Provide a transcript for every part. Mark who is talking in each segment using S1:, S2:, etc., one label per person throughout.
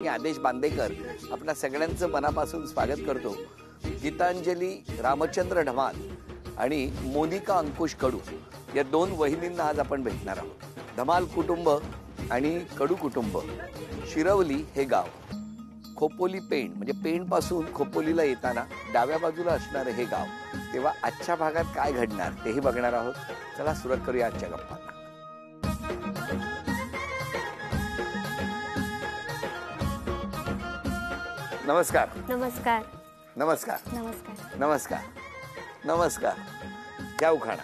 S1: मी आदेश बांदेकर आपल्या सगळ्यांचं मनापासून स्वागत करतो। गीतांजली रामचंद्र ढमाल आणि मोनिका अंकुश कडू या दोन वहिनींना आज आपण भेटणार आहोत। धमाल कुटुंब आणि कडू कुटुंब शिरवली हे गाव खोपोली पेण म्हणजे पेण पासून खोपोलीला येताना डाव्या बाजूला असणारे हे गाव। तेव्हा आजच्या भागात काय घडणार तेही बघणार आहोत। चला सुरुवात करूया आजच्या गप्पांना। नमस्कार
S2: नमस्कार
S1: नमस्कार
S2: नमस्कार
S1: नमस्कार नमस्कार क्या उखाणा?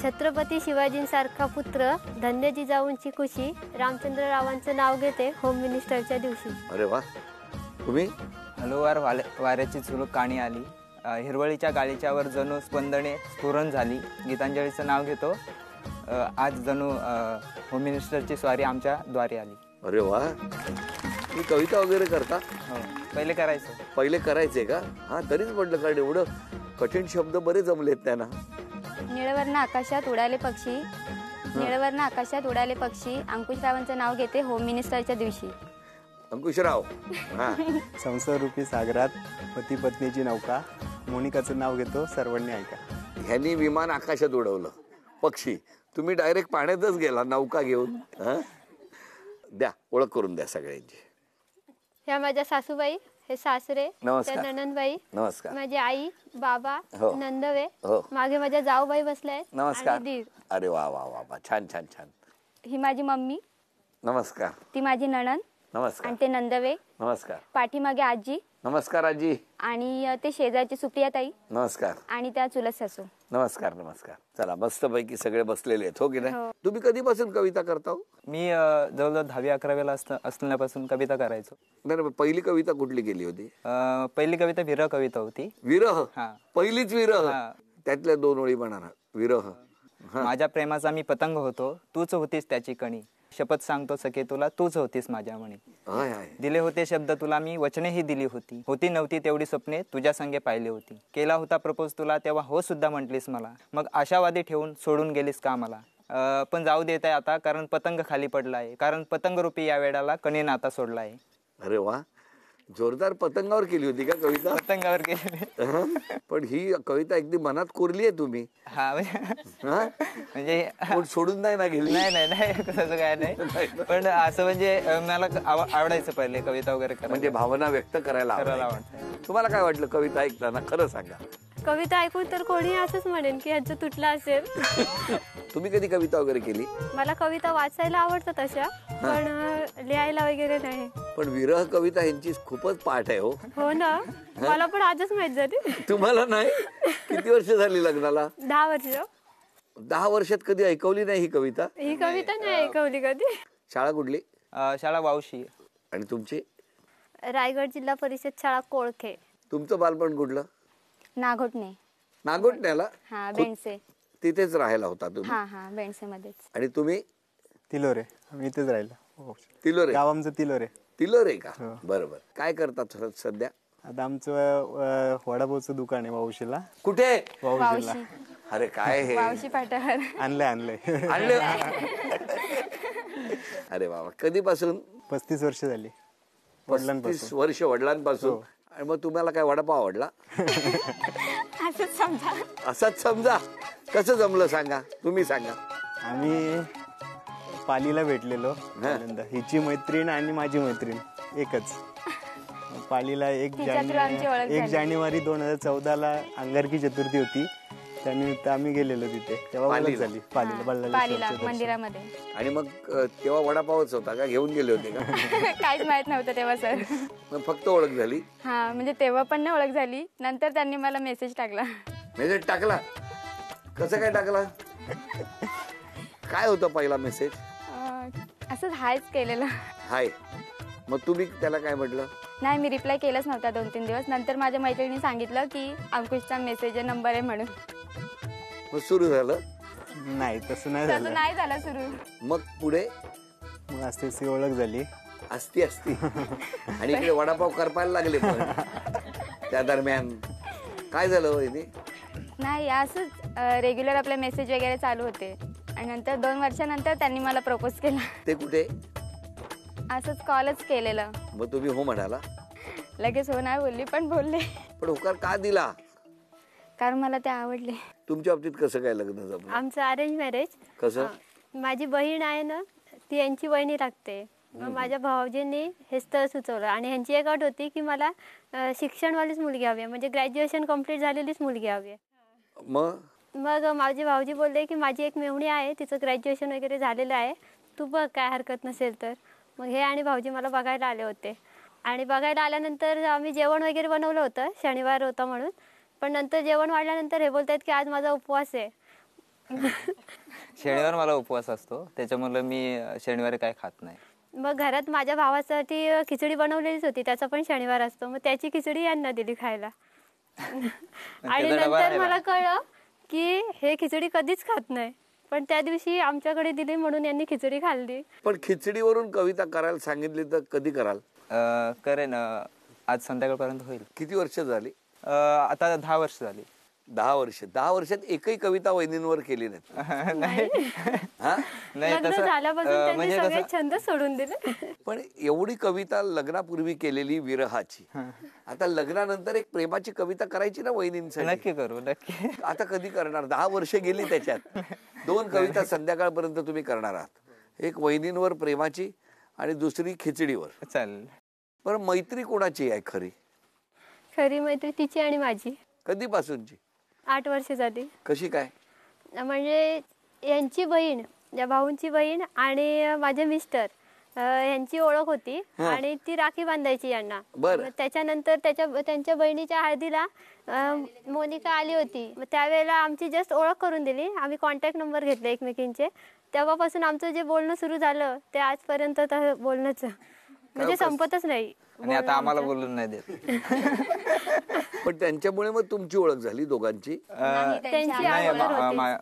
S2: छत्रपती शिवाजींसारखा पुत्र धन्य जिजाऊंची खुशी रामचंद्र रावांचं नाव घेते होम मिनिस्टरच्या दिवशी।
S1: अरे वा, तुम्ही?
S3: हळूवार वाऱ्याची चुलूक काणी आली, हिरवळीच्या गालीच्यावर जणू स्पंदने स्फुरण झाली। गीतांजलीचं नाव घेतो, आज जणू होम मिनिस्टरची स्वारी आमच्या द्वारी आली।
S1: अरे वा, मी कविता वगैरे करता?
S3: हो, पहिले करायचं।
S1: पहिले करायचे का? हा, तरीच म्हटलं कारण एवढं कठीण शब्द बरे जमलेत त्यांना।
S4: निळवर्ण आकाशात उडाले पक्षी, निळवर्ण आकाशात उडाले पक्षी अंकुशरावांचं नाव घेते होम मिनिस्टरच्या दिवशी।
S1: अंकुशराव, हा
S5: संसाररूपी सागरात पती पत्नीची नौका, मोनिकाचं नाव घेतो सर्वांनी ऐका।
S1: ह्यांनी विमान आकाशात उडवलं, पक्षी तुम्ही डायरेक्ट पाण्यातच गेला नौका घेऊन। द्या ओळख करून द्या सगळ्यांची।
S2: ह्या माझ्या सासूबाई, हे सासरे,
S1: नमस्कार.
S2: त्या ननंदबाई,
S1: नमस्कार.
S2: माझी आई, बाबा,
S1: हो.
S2: नंदवे,
S1: हो.
S2: मागे माझ्या जाऊबाई बसल्या आहेत।
S1: नमस्कार.
S2: आणि दीर.
S1: अरे वा वा वा वा, छान छान छान।
S4: ही माझी मम्मी,
S1: नमस्कार.
S4: ती माझी नणंद
S1: नमस्कार.
S4: आणि ते नंदवे,
S1: नमस्कार.
S4: पाठीमागे आजी
S1: नमस्कार आजी।
S4: आणि ते शेजारची सुप्रियाताई
S1: नमस्कार.
S4: आणि त्या चुलत सासू।
S1: नमस्कार नमस्कार। चला, मस्त पैकी सगळे बसलेले आहेत, हो की नाही? तुम्ही कधीपासून कविता करता हो?
S3: मी जवळजवळ 10वी-11वीला असल्यापासून कविता करायचो।
S1: नाही, पहिली कविता कुठली केली होती?
S3: पहिली कविता विरह कविता होती।
S1: विरह?
S3: हा.
S1: पहिलीच विरह?
S3: हा.
S1: त्यातल्या दोन ओळी म्हणा। विरह.
S3: माझ्या प्रेमाचा मी पतंग होतो, तूच होतीस त्याची कणी, शपथ सांगतो सखे तुला, तूच होतीस माझ्या मणी। दिले होते शब्द तुला मी, वचनेही दिली होती, होती नव्हती तेवढी स्वप्ने तुझ्या संगे पाहिली होती। केला होता प्रपोज तुला, तेव्हा हो सुद्धा म्हटलीस मला, मग आशावादी ठेवून सोडून गेलीस का मला? पण जाऊ देत आहे आता, कारण पतंग खाली पडला आहे, कारण पतंग रूपी या वेळाला कणेनं आता सोडला आहे।
S1: अरे वा, जोरदार पतंगावर केली होती का कविता?
S3: पतंगावर केली।
S1: पण ही कविता अगदी मनात कोरली आहे तुम्ही।
S3: हा, म्हणजे
S1: सोडून नाही ना गेली?
S3: नाही तसं काय नाही, पण असं म्हणजे मला आवडायचं पहिले कविता वगैरे करायला,
S1: म्हणजे भावना व्यक्त करायला
S3: आवडतं।
S1: तुम्हाला काय वाटलं कविता ऐकताना? खरं सांगा।
S2: कविता ऐकून तर कोणी असंच म्हणेन की ह्यांचं तुटलं असेल।
S1: तुम्ही कधी कविता वगैरे केली?
S2: मला कविता वाचायला आवडतं तशा, पण लिहायला वगैरे नाही।
S1: पण विरह कविता ह्यांची खूपच पाठ आहे हो।
S2: हो ना, मला पण आजच माहित झाली।
S1: तुम्हाला नाही? किती वर्ष झाली लग्नाला?
S2: 10 वर्ष।
S1: 10 वर्षात कधी ऐकवली नाही ही कविता?
S2: ही कविता नाही ऐकवली कधी।
S1: शाळा कुठली?
S3: शाळा वावशी।
S1: आणि तुमची?
S2: रायगड जिल्हा परिषद शाळा कोळखे।
S1: तुमचं बालपण कुठलं?
S4: नागोटणे।
S1: नागोटण्याला?
S4: हा, बेंडसे।
S1: तिथेच राहायला होता तुम्ही?
S4: हा, बेंडसे मध्येच।
S1: आणि तुम्ही?
S5: तिलोरे, आम्ही इथेच राहिलो।
S1: तिलोरे?
S5: गाव आमचं तिलोरे।
S1: तिलोरे का? बरोबर। काय करतात सध्या?
S5: आता आमचं वडापावचं दुकान आहे वावशीला।
S1: कुठे?
S5: वावशीला।
S1: अरे काय हे,
S4: वावशी पाटावर
S5: आणलंय
S1: आणले? अरे बाबा, कधीपासून?
S5: 35 वर्ष झाली।
S1: 35 वर्ष वडिलांपासून? आणि मग तुम्हाला काय वडापाव आवडला?
S4: असंच समजा।
S1: असंच समजा? कसं जमलं सांगा, तुम्ही सांगा।
S5: आम्ही पालीला भेटलेलो पहिल्यांदा, हिची मैत्रीण आणि माझी मैत्रीण एकच। पालीला 1 जानेवारी 2014ला अंगारकी चतुर्थी होती, त्यानिमित्त आम्ही गेलेलो तिथे, तेव्हा ओळख झाली
S4: पालीला मंदिरामध्ये।
S1: आणि मग तेव्हा वडापावच होता का? घेऊन गेले होते का?
S4: काहीच माहित नव्हतं तेव्हा सर।
S1: मग फक्त ओळख झाली?
S4: हा, म्हणजे तेव्हा पण नाही ओळख झाली, नंतर त्यांनी मला मेसेज टाकला।
S1: मेसेज टाकला? कसं काय टाकला? काय होतं पहिला मेसेज?
S4: असंच हायच केलेलं।
S1: हाय? मग तुम्ही त्याला काय म्हटलं?
S4: नाही, मी रिप्लाय केलाच नव्हता 2-3 दिवस, नंतर माझ्या मैत्रिणीने सांगितलं की अंकुशचा मेसेज नंबर आहे म्हणून।
S1: मग सुरू झालं?
S5: नाही, तसं नाही
S4: झालं सुरू।
S1: मग पुढे?
S5: मग असते ओळख झाली।
S1: असती आणि इकडे वडापाव करपायला लागले पण त्या दरम्यान काय झालं वहिनी?
S4: नाही, असंच रेग्युलर आपले मेसेज वगैरे चालू होते, आणि नंतर 2 वर्षानंतर त्यांनी मला प्रपोज केला।
S1: ते कुठे?
S4: असंच कॉलच केलेलं.
S1: मग तुम्ही हो म्हणाला?
S4: लगेच हो नाही बोलली, पण बोलले.
S1: पण होकार का दिला?
S4: कारण मला ते आवडले.
S1: तुमच्या बाबतीत कसं काय लग्न जमलं?
S2: आमचं अरेंज मॅरेज.
S1: कसं?
S2: माझी बहीण आहे ना, ती यांची वहिनी लागते. मग माझ्या भाऊजींनी हे स्थळ सुचवलं आणि ह्यांची एक अट होती की मला शिक्षणवालीच मुलगी हवी आहे, म्हणजे ग्रॅज्युएशन कंप्लीट झालेलीच मुलगी हवी आहे. मग माझे भाऊजी बोलले की माझी एक मेहुणी आहे, तिचं ग्रॅज्युएशन वगैरे झालेलं आहे, तू बघ काय हरकत नसेल तर. मग हे आणि भाऊजी मला बघायला आले होते आणि बघायला आल्यानंतर आम्ही जेवण वगैरे बनवलं होतं, शनिवार होता म्हणून. पण नंतर जेवण वाढल्यानंतर हे बोलतात की आज माझा उपवास आहे.
S3: शनिवार मला उपवास असतो, त्याच्यामुळे मी शनिवारी काय खात नाही.
S2: मग घरात माझ्या भावासाठी खिचडी बनवलेलीच होती, त्याचा पण शनिवार असतो. मग त्याची खिचडी यांना दिली खायला. आणि नंतर मला कळलं की हे खिचडी कधीच खात नाही, पण त्या दिवशी आमच्याकडे दिली म्हणून यांनी खिचडी खाल्ली.
S1: पण खिचडीवरून कविता करायला सांगितली तर कधी कराल?
S3: करेन, आज संध्याकाळपर्यंत होईल.
S1: किती वर्ष झाली?
S3: आता 10 वर्ष झाली.
S1: 10 वर्ष. 10 वर्षात एकही कविता वहिनींवर केली नाही?
S2: लग्न झाल्यापासून त्यांनी सगळे छंद सोडून दिले.
S1: पण एवढी कविता लग्नापूर्वी केलेली विरहाची, आता लग्नानंतर एक प्रेमाची कविता करायची ना वहिनींसाठी?
S3: नक्की करू, नक्की.
S1: आता कधी करणार? 10 वर्ष गेली त्याच्यात. 2 कविता संध्याकाळपर्यंत तुम्ही करणार आहात, एक वहिनींवर प्रेमाची आणि दुसरी खिचडीवर.
S3: चालेल.
S1: पण मैत्री कोणाची आहे खरी?
S2: खरी मैत्री तिची आणि माझी.
S1: कधीपासूनची?
S2: 8 वर्ष झाली.
S1: कशी काय?
S2: म्हणजे यांची बहीण, या भाऊंची बहीण आणि माझे मिस्टर यांची ओळख होती आणि ती राखी बांधायची यांना. त्याच्यानंतर त्यांच्या बहिणीच्या हळदीला मोनिका आली होती. मग त्यावेळेला आमची जस्ट ओळख करून दिली, आम्ही कॉन्टॅक्ट नंबर घेतले एकमेकींचे. तेव्हापासून आमचं जे बोलणं सुरू झालं ते आजपर्यंत बोलणंच म्हणजे संपतच नाही.
S3: आणि आता आम्हाला बोलून नाही देत.
S1: पण त्यांच्यामुळे मग तुमची ओळख झाली दोघांची?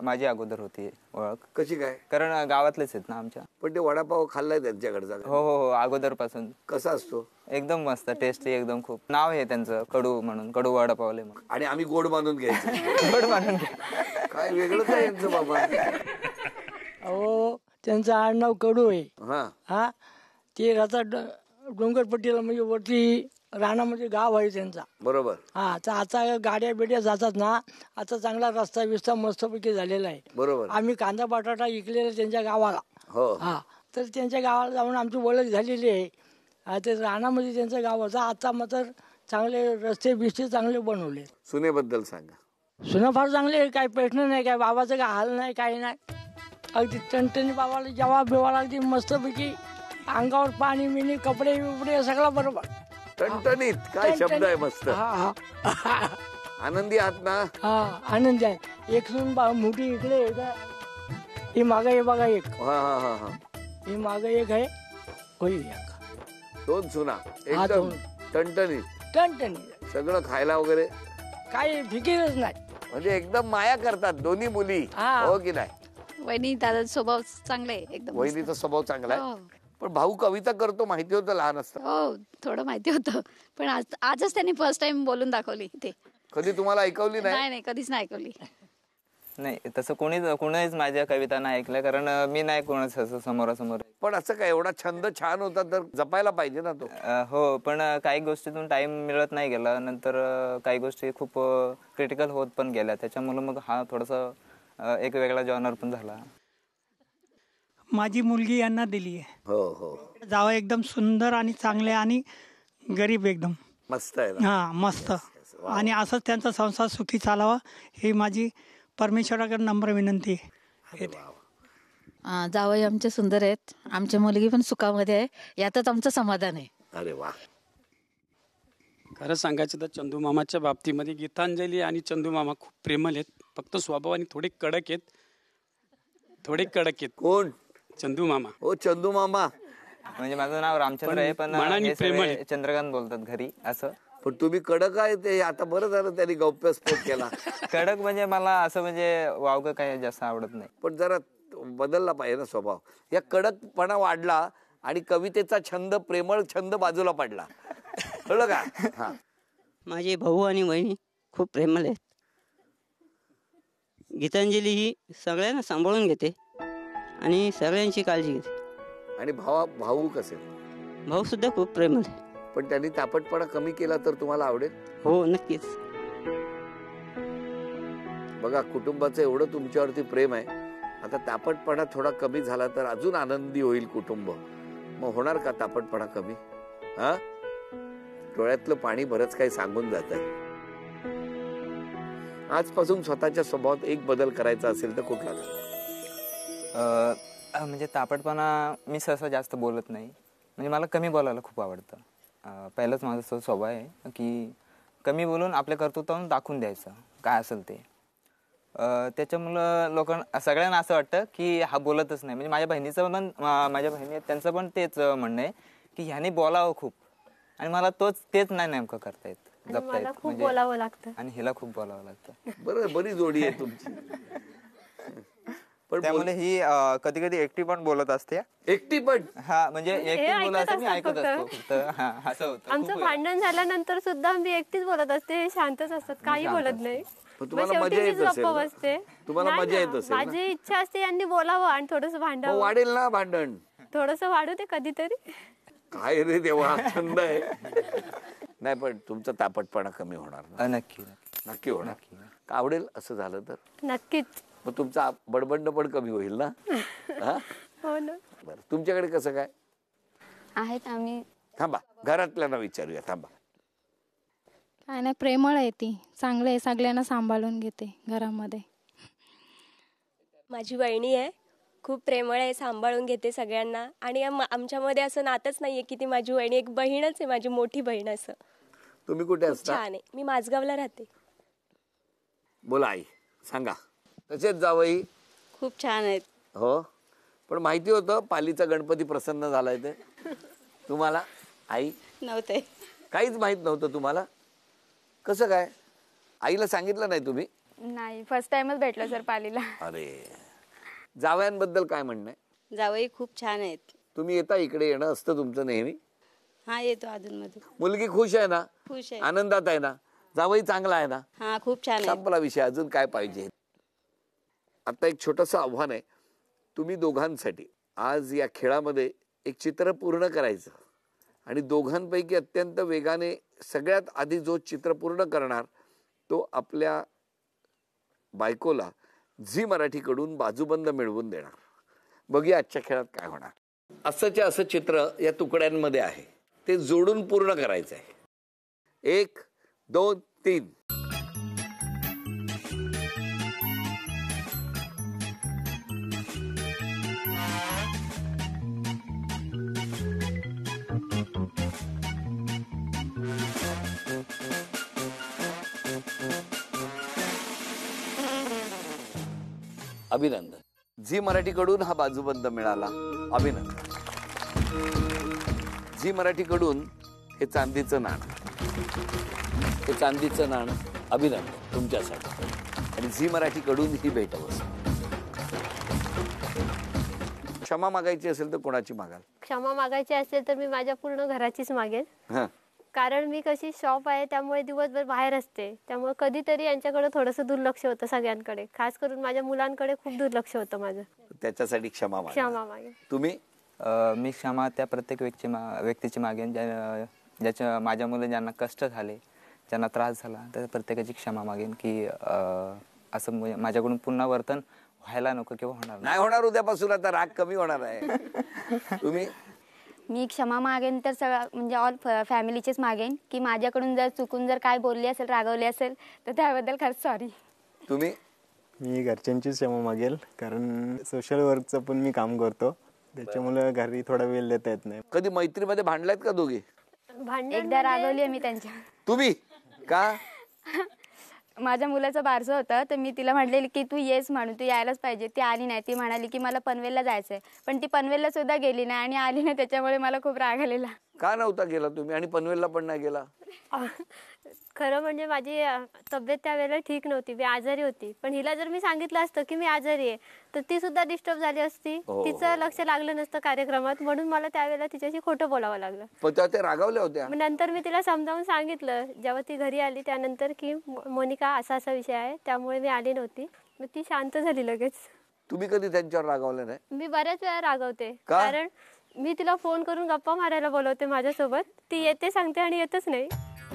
S3: माझी अगोदर होती ओळख.
S1: कशी काय?
S3: कारण गावातलेच आहेत ना आमच्या.
S1: पण ते वडापाव खाल्लाय त्यांच्याकडचा?
S3: हो हो हो, अगोदर पासून.
S1: कसा असतो?
S3: एकदम मस्त, टेस्टी एकदम. खूप नाव आहे त्यांचं कडू म्हणून, कडू वडापावले. मग
S1: आणि आम्ही गोड मानून घ्यायचं.
S3: गोड मानून घ्या.
S1: काय वेगळं काय यांचं बाबा?
S6: अहो त्यांचं आडनाव कडू आहे.
S1: हा,
S6: ते राहतात डोंगरपट्टीला, म्हणजे वरती रानामध्ये गाव आहे त्यांचा.
S1: बरोबर.
S6: हा, तर आता गाड्या बिड्या जातात ना, आता चांगला रस्ता बिस्ता मस्तपैकी झालेला आहे.
S1: बरोबर.
S6: आम्ही कांदा बटाटा विकलेला त्यांच्या गावाला.
S1: हो.
S6: हा, तर त्यांच्या गावाला जाऊन आमची ओळख झालेली आहे. ते रानामध्ये त्यांचं गाव होतं. आता मात्र चांगले रस्ते बिस्ते चांगले बनवले.
S1: सुनेबद्दल सांगा.
S6: सुना फार चांगले आहे, काही प्रश्न नाही, काय बाबाचं काय हाल नाही, काही नाही. अगदी टणटणी बाबाला जेव्हा बिवाला अगदी मस्तपैकी अंगावर पाणी मिनी कपडे बिपडे सगळं बरोबर.
S1: टणटणीत काय शब्द आहे मस्त. आनंदी आहात ना?
S6: हा, आनंदी आहे. एक सून मोठी इकडे, ही माग आहे बघा एक. ही माग एक आहे, होई एक.
S1: 2 सुना एकदम टणटणीत.
S6: टणटणी
S1: सगळं खायला वगैरे
S6: काही फिकीरच नाही,
S1: म्हणजे एकदम माया करतात दोन्ही मुली. हो की नाही?
S7: वहिनी दादा स्वभाव चांगला आहे एकदम.
S1: वहिनीचा स्वभाव चांगला आहे. पण भाऊ कविता करतो माहिती होतं लहान असताना?
S7: हो, थोडं माहिती होतं, पण आजच त्यांनी फर्स्ट टाइम बोलून दाखवली. ते
S1: कधी तुम्हाला ऐकवली नाही?
S7: नाही, कधीच नाही ऐकवली.
S3: नाही, तसं कोणीच माझ्या कविता नाही ऐकल्या, कारण मी नाही कोणाच असं समोरासमोर.
S1: पण असं काय, एवढा छंद छान होता तर जपायला पाहिजे ना तो.
S3: हो, पण काही गोष्टीतून टाइम मिळत नाही गेला. नंतर काही गोष्टी खूप क्रिटिकल होत पण गेल्या, त्याच्यामुळे मग हा थोडासा एक वेगळा जॉनर पण झाला.
S8: माझी मुलगी यांना दिली आहे.
S1: हो हो.
S8: जावं एकदम सुंदर आणि चांगले आणि गरीब एकदम
S1: मस्त आहे ना?
S8: हा, मस्त. आणि असंच त्यांचा संसार सुखी चालावा ही माझी परमेश्वराकडे नम्र विनंती आहे.
S7: जावई आमचे सुंदर आहेत, आमची मुलगी पण सुखामध्ये आहे, यातच आमचं समाधान आहे.
S1: अरे वा.
S9: खरं सांगायचं तर चंदू मामाच्या बाबतीमध्ये गीतांजली आणि चंदू मामा खूप प्रेमळ आहेत. फक्त स्वभावाने थोडे कडक आहेत.
S1: कोण?
S9: चंदू मामा.
S1: हो, चंदू मामा.
S3: म्हणजे माझं नाव रामचंद्र आहे, पण चंद्रकांत बोलतात घरी असं.
S1: पण तुम्ही कडक आहे ते आता बरं झालं त्यांनी गौप्यस्फोट केला.
S3: कडक म्हणजे मला असं म्हणजे वावगं काही जास्त आवडत नाही.
S1: पण जरा बदलला पाहिजे ना स्वभाव. या कडकपणा वाढला आणि कवितेचा छंद, प्रेमळ छंद बाजूला पडला. कळलं का? हा.
S10: माझे भाऊ आणि बहिणी खूप प्रेमळ आहेत. गीतांजली ही सगळ्यांना सांभाळून घेते आणि सगळ्यांची काळजी घेते.
S1: आणि भाऊ कसे?
S10: भाऊ सुद्धा खूप प्रेमळ आहे.
S1: पण त्यांनी तापटपणा कमी केला तर तुम्हाला आवडेल?
S10: हो नक्कीच.
S1: बघा, कुटुंबाचं एवढं तुमच्यावरती प्रेम आहे, आता तापटपणा थोडा कमी झाला तर अजून आनंदी होईल कुटुंब. मग होणार का तापटपणा कमी? हा, डोळ्यातलं पाणी बरंच काही सांगून जात आहे. आजपासून स्वतःच्या स्वभावात एक बदल करायचा असेल तर कुठला?
S3: म्हणजे तापटपणा मी सहसा जास्त बोलत नाही, म्हणजे मला कमी बोलायला खूप आवडतं. पहिलंच माझा स्वभाव आहे की कमी बोलून आपल्या कर्तृत्वातून दाखवून द्यायचं काय असेल ते. त्याच्यामुळं लोकांना सगळ्यांना असं वाटतं की हा बोलतच नाही. म्हणजे माझ्या बहिणीचं पण माझ्या बहिणी त्यांचं पण तेच म्हणणं आहे की ह्याने बोलावं खूप, आणि मला तेच नाही नेमकं करता येत, जपता येत.
S2: खूप बोलावं लागतं
S3: आणि हिला खूप बोलावं लागतं.
S1: बरं, बरी जोडी आहे तुमची.
S3: त्यामुळे ही कधी कधी एकटी पण बोलत असते.
S1: एकटी पण?
S3: हा, म्हणजे एकटी बोलत असते, मी ऐकत असतो फक्त. असं होतं.
S2: आमचं भांडण झाल्यानंतर सुद्धा मी एकटीच बोलत असते, हे शांतच असतात, काही बोलत नाही.
S1: तुम्हाला मजा येत असेल? तुम्हाला मजा येत असेल?
S2: माझी इच्छा असते यांनी बोलावं आणि थोडस भांडावं.
S1: वाढेल ना भांडण?
S2: थोडस वाढू दे कधीतरी.
S1: काय रे देवा, छंद आहे. नाही, पण तुमचा तापटपणा कमी होणार ना?
S3: नक्की
S1: नक्की होणार. आवडेल असं झालं तर?
S2: नक्कीच.
S1: मग तुमचा बडबड पण कमी होईल ना?
S2: हो ना.
S1: बरं, तुमच्याकडे कसं काय
S4: आहेत आम्ही?
S1: थांबा, घरातल्यांना विचारूया. थांबा.
S11: काय नाही, प्रेमळ आहे ती, चांगलं आहे, सगळ्यांना सांभाळून घेते घरामध्ये.
S12: माझी वहिनी आहे, खूप प्रेमळ आहे, सांभाळून घेते सगळ्यांना. आणि आमच्यामध्ये असं नातच नाहीये की ती माझी वहिनी, एक बहीणच आहे, माझी मोठी बहीण. असं.
S1: तुम्ही कुठे असता?
S12: छान आहे, मी माझगावला राहते.
S1: बोला आई, सांगा. तसेच जावई
S13: खूप छान आहेत.
S1: हो, पण माहिती होतं पालीचा गणपती प्रसन्न झालाय ते तुम्हाला? आई
S13: नव्हते,
S1: काहीच माहित नव्हतं तुम्हाला? कसं काय? आईला सांगितलं नाही तुम्ही?
S4: नाही, फर्स्ट टाइमच भेटलो सर पालीला.
S1: अरे, जावयांबद्दल काय म्हणणं आहे?
S13: जावई खूप छान आहेत.
S1: तुम्ही येता, इकडे येणं असतं तुमचं नेहमी?
S13: हा, येतो अधून मधून.
S1: मुलगी खुश आहे ना?
S13: खुश आहे,
S1: आनंदात आहे ना? जावई चांगला आहे ना?
S13: हा, खूप छान आहे.
S1: संपला विषय, अजून काय पाहिजे? आता एक छोटंसं आव्हान आहे तुम्ही दोघांसाठी. आज या खेळामध्ये एक चित्र पूर्ण करायचं, आणि दोघांपैकी अत्यंत वेगाने सगळ्यात आधी जो चित्र पूर्ण करणार तो आपल्या बायकोला झी मराठीकडून बाजूबंद मिळवून देणार. बघूया आजच्या खेळात काय होणार. असंच्या असं चित्र या तुकड्यांमध्ये आहे, ते जोडून पूर्ण करायचं आहे. 1 2 3. अभिनंदन. झी मराठीकडून हा बाजूबंद मिळाला. अभिनंदन. झी मराठीकडून हे चांदीचं नाणं, हे चांदीचं नाणं अभिनंदन तुमच्यासाठी. आणि झी मराठीकडून ही भेटवस्तू. क्षमा मागायची असेल तर कोणाची मागाल?
S2: क्षमा मागायची असेल तर मी माझ्या पूर्ण घराचीच मागेन. कारण मी कशी शॉप आहे, त्यामुळे दिवसभर बाहेर असते, त्यामुळे कधीतरी यांच्याकडे थोडंसं दुर्लक्ष होतं सगळ्यांकडे, खास करून माझ्या मुलांकडे खूप दुर्लक्ष होतं माझं.
S1: त्याच्यासाठी क्षमा
S2: मागेन.
S1: तुम्ही?
S3: मी क्षमा त्या प्रत्येक व्यक्तीची मागेन ज्याच्या माझ्या मुलं ज्यांना कष्ट झाले, ज्यांना त्रास झाला, तर प्रत्येकाची क्षमा मागेन की असं माझ्याकडून पुन्हा वर्तन व्हायला नको किंवा होणार
S1: नाही. होणार, उद्यापासून आता राग कमी होणार आहे. तुम्ही?
S4: मी क्षमा मागेन तर सगळं म्हणजे ऑल फॅमिलीचेच मागेन की माझ्याकडून जर चुकून जर काय बोलली असेल, रागवली असेल तर त्याबद्दल खरंच सॉरी.
S1: तुम्ही?
S5: मी घरच्यांचीच क्षमा मागेल, कारण सोशल वर्कचं पण मी काम करतो, त्याच्यामुळे घरी थोडा वेळ देता येत नाही.
S1: कधी मैत्रीमध्ये भांडलात का दोघे?
S4: एकदा रागवली मी त्यांच्या.
S1: तुम्ही का?
S4: माझ्या मुलाचं बारसं होतं, तर मी तिला म्हटलेली की तू येस म्हणून, तू यायलाच पाहिजे. ती आली नाही. ती म्हणाली की मला पनवेलला जायचंय, पण ती पनवेलला सुद्धा गेली नाही आणि आली नाही. त्याच्यामुळे मला खूप राग आलेला.
S1: का नव्हता गेला तुम्ही आणि पनवेलला पण नाही गेला?
S2: खरं म्हणजे माझी तब्येत त्यावेळेला ठीक नव्हती, मी आजारी होती. पण हिला जर मी सांगितलं असतं की मी आजारी आहे तर ती सुद्धा डिस्टर्ब झाली असती, तिचं लक्ष लागलं नसतं कार्यक्रमात, म्हणून मला त्यावेळेला तिच्याशी खोटं बोलावं लागलं.
S1: पण त्या रागावल्या होत्या.
S2: नंतर मी तिला समजावून सांगितलं जेव्हा ती घरी आली त्यानंतर की मोनिका असा असा विषय आहे, त्यामुळे मी आली नव्हती. मग ती शांत झाली लगेच.
S1: तुम्ही कधी त्यांच्यावर रागावलं नाही?
S2: मी बऱ्याच वेळा रागवते,
S1: का?
S2: कारण मी तिला फोन करून गप्पा मारायला बोलवते माझ्यासोबत, ती येते सांगते आणि येतच नाही.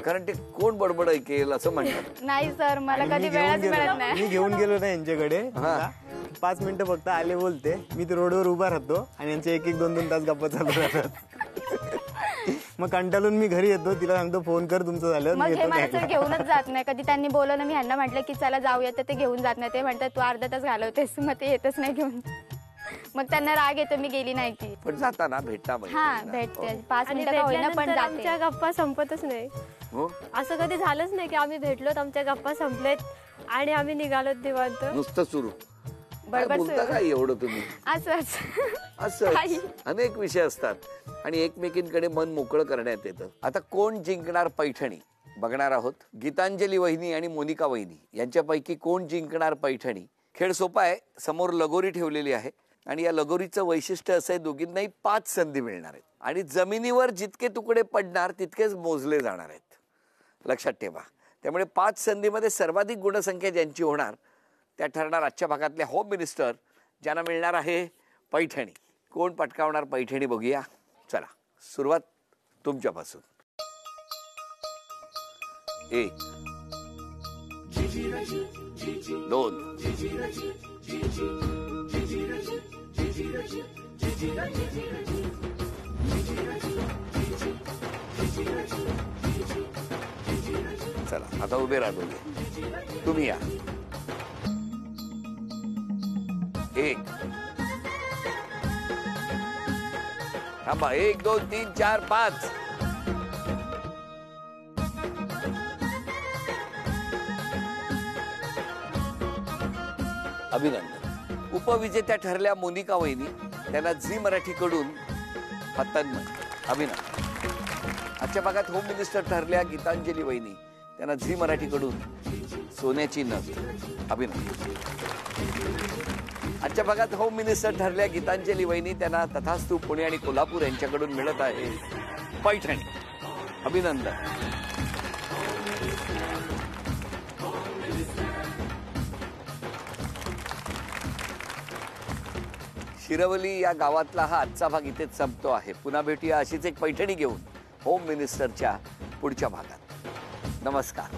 S1: कारण ते कोण बडबड ऐकेल असं म्हणतात.
S4: नाही सर, मला
S5: आणि
S4: कधी
S5: मी घेऊन
S4: वेळच
S5: गेलो-
S4: मिळत नाही.
S5: मी घेऊन गेलो ना यांच्याकडे. 5 मिनिटं फक्त आले बोलते, मी ते रोडवर उभा राहतो आणि यांचे 1-1, 2-2 तास गप्पा चालू राहतात. मग कंटाळून मी घरी येतो, तिला सांगतो फोन कर तुमचं झालं.
S4: मग हे मला सर घेऊनच जात नाही. कधी त्यांनी बोलवलं, मी ह्यांना म्हटलं की चला जाऊया, तर ते घेऊन जात नाही. ते म्हणतात तू अर्धा तास घालवतेस, मग ते येतच नाही घेऊन. मग त्यांना राग येतो, मी गेली नाही की.
S1: पण जाताना भेटता
S4: हा भेटते, 5
S2: आणि
S4: मिनिटं का होईना पण
S2: भेटल्यानंतर
S4: जाते.
S2: आमच्या गप्पा संपतच नाही. असं कधी झालंच नाही की आम्ही भेटलोत, आमच्या गप्पा संपलेत आणि आम्ही निघालोत निवांत.
S1: नुसतं सुरू.
S2: बडबड
S1: बोलता
S2: सुरू.
S1: काय एवढं तुम्ही? असं अनेक विषय असतात आणि एकमेकींकडे मन मोकळं करण्यात येतं. आता कोण जिंकणार पैठणी बघणार आहोत. गीतांजली वहिनी आणि मोनिका वहिनी यांच्यापैकी कोण जिंकणार पैठणी? खेळ सोपा आहे. समोर लगोरी ठेवलेली आहे आणि या लगोरीचं वैशिष्ट्य असं आहे, दोघींनाही 5 संधी मिळणार आहेत आणि जमिनीवर जितके तुकडे पडणार तितकेच मोजले जाणार आहेत. लक्षात ठेवा. त्यामुळे 5 संधीमध्ये सर्वाधिक गुणसंख्या ज्यांची होणार त्या ठरणार आजच्या भागातले होम मिनिस्टर, ज्यांना मिळणार आहे पैठणी. कोण पटकावणार पैठणी बघूया. चला सुरुवात तुमच्यापासून. 1 2 चला आता उभे राहा दोघे. तुम्ही या. 1 थांबा. 1 2 3 4 5. अभिनंदन. उपविजेत्या ठरल्या मोनिका वहिनी, त्यांना झी मराठीकडून हा तन्मय. अभिनंदन. आजच्या भागात होम मिनिस्टर ठरल्या गीतांजली वहिनी, त्यांना झी मराठीकडून सोन्याची नथ. अभिनंदन. आजच्या भागात होम मिनिस्टर ठरल्या गीतांजली वहिनी, त्यांना तथास्तू पुणे आणि कोल्हापूर यांच्याकडून मिळत आहे पैठणी. अभिनंदन. शिरवली या गावातला हा आजचा भाग इथेच संपतो आहे. पुन्हा भेटूया अशीच एक पैठणी घेऊन होम मिनिस्टरच्या पुढच्या भागात. नमस्कार.